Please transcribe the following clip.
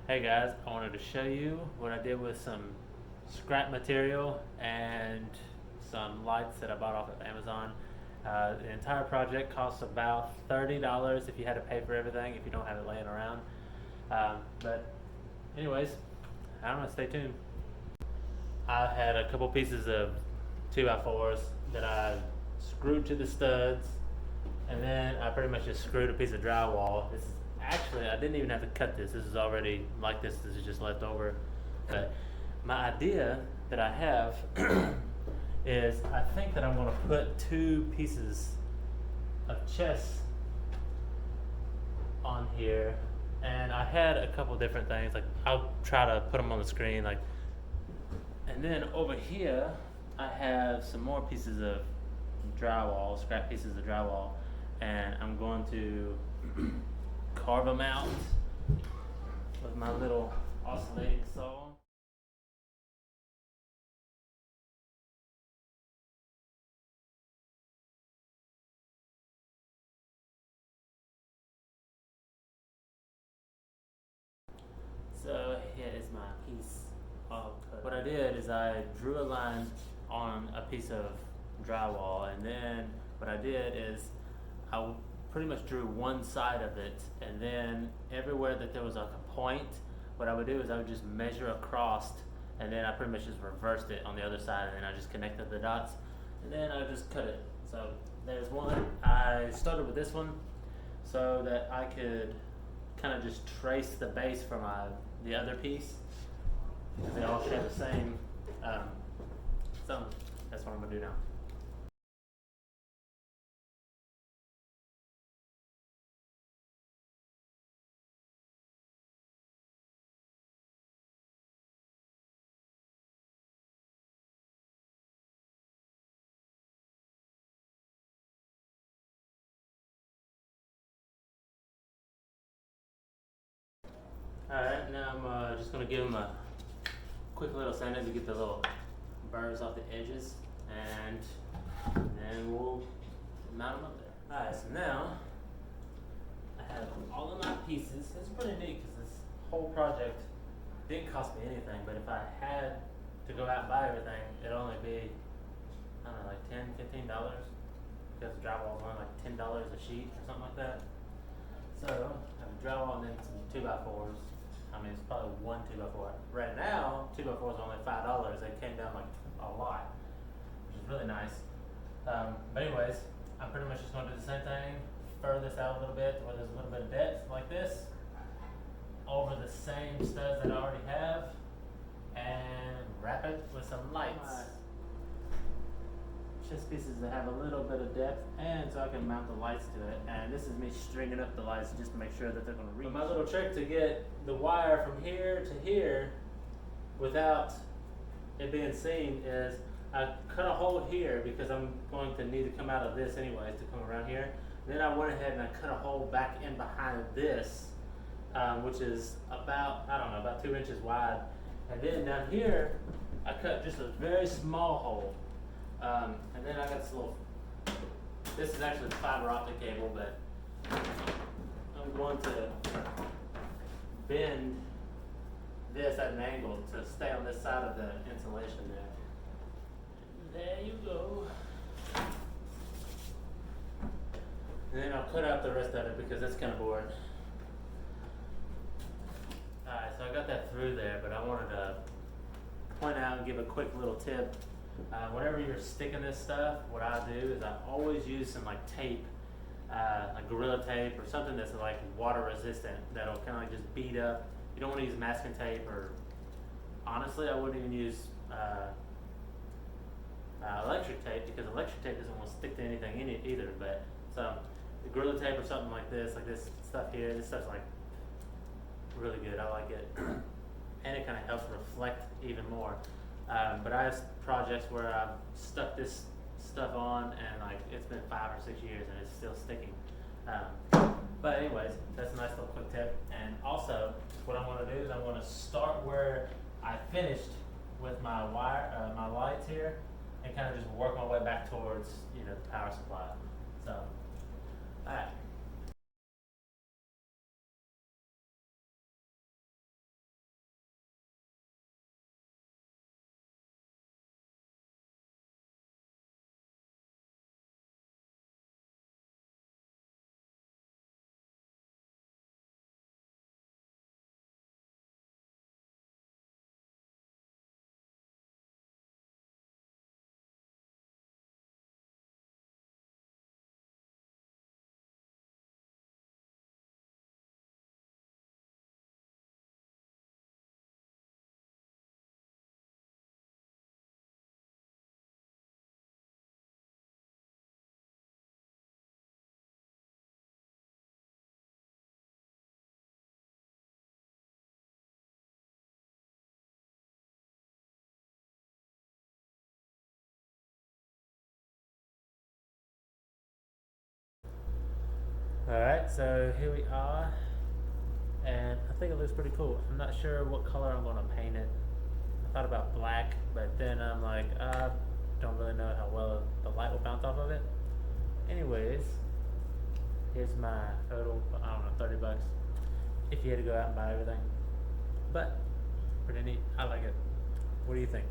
Hey guys, I wanted to show you what I did with some scrap material and some lights that I bought off of Amazon. The entire project costs about $30 if you had to pay for everything, if you don't have it laying around. But anyways, I don't know, stay tuned. I had a couple pieces of 2x4s that I screwed to the studs, and then I pretty much just screwed a piece of drywall. This is actually, I didn't even have to cut this. This is already like this. This is just left over. But my idea that I have is I think that I'm going to put two pieces of chest on here. And I had a couple different things. Like I'll try to put them on the screen. Like, and then over here, I have some more pieces of drywall, scrap pieces of drywall, and I'm going to carve them out with my little oscillating saw. So here is my piece all cut. What I did is I drew a line on a piece of drywall, and then what I did is I pretty much drew one side of it, and then everywhere that there was like a point, what I would do is I would just measure across, and then I pretty much just reversed it on the other side, and then I just connected the dots, and then I just cut it. So there's one. I started with this one so that I could kind of just trace the base for the other piece, because they all share the same. Um, so that's what I'm gonna do now. Alright, now I'm just going to give them a quick little sanding to get the little burrs off the edges, and then we'll mount them up there. Alright, so now I have all of my pieces. It's pretty neat because this whole project didn't cost me anything, but if I had to go out and buy everything, it'd only be, I don't know, like $10, $15, because the drywall is only like $10 a sheet or something like that. So I have a drywall and then some 2x4s. I mean, it's probably one 2x4. Right now, 2x4s are only $5. They came down like a lot, which is really nice. But anyways, I'm pretty much just going to do the same thing. Further this out a little bit where there's a little bit of depth like this, over the same studs that I already have, and wrap it with some lights. Chest pieces that have a little bit of depth, and so I can mount the lights to it. And this is me stringing up the lights just to make sure that they're going to reach. But my little trick to get the wire from here to here without it being seen is I cut a hole here because I'm going to need to come out of this anyways to come around here. Then I went ahead and I cut a hole back in behind this, which is about, I don't know, about 2 inches wide. And then down here, I cut just a very small hole. And then I got this is actually fiber optic cable, but I'm going to bend this at an angle to stay on this side of the insulation there. There you go. And then I'll cut out the rest of it because that's kind of boring. Alright, so I got that through there, but I wanted to point out and give a quick little tip. Whenever you're sticking this stuff, what I do is I always use some like tape, like Gorilla Tape or something that's like water resistant that'll kind of like just bead up. You don't want to use masking tape, or honestly I wouldn't even use electric tape, because electric tape doesn't want to stick to anything in it either. But so the Gorilla Tape or something like this stuff here, this stuff's like really good. I like it. And it kind of helps reflect even more. But I have projects where I've stuck this stuff on and like it's been 5 or 6 years and it's still sticking. But anyways, that's a nice little quick tip. And also, what I want to do is I want to start where I finished with my my lights here, and kind of just work my way back towards the power supply. So, all right. Alright, so here we are, and I think it looks pretty cool. I'm not sure what color I'm going to paint it. I thought about black, but then I'm like, don't really know how well the light will bounce off of it. Anyways, here's my total, I don't know, 30 bucks if you had to go out and buy everything. But pretty neat. I like it. What do you think?